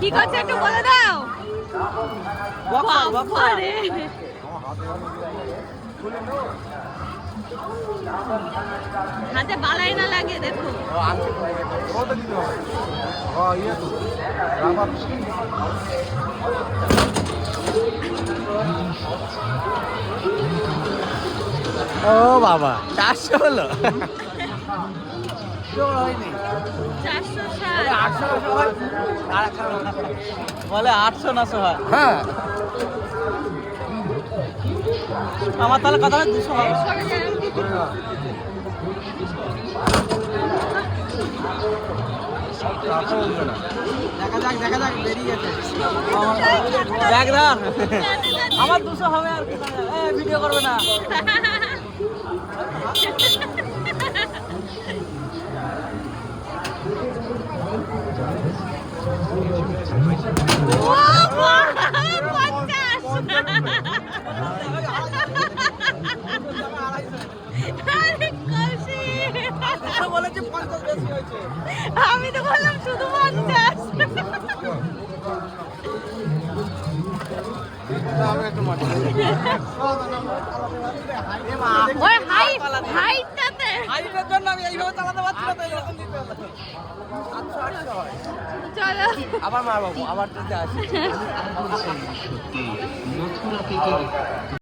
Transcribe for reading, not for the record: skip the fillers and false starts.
কি করছে একটু বলে দাও। বাবারে হাতে বালাই না লাগে দেখো। ও বাবা 400 হলো। 460 বলে 800 900 হয়। হ্যাঁ আমার তাহলে কথা হয় 200 হবে। দেখা যাক বেরিয়ে গেছে। দেখ ধর আমার 200 হবে আর কি। ভিডিও করবে না। আমি তো বললাম শুধু 50। ওই হাইটটাতে হাইটের জন্য আমি এইভাবে চালাতে পারছি না, তো এরকম দিতে হবে। 800 হয়। চলো আবার মারবো, আবার যদি আসি।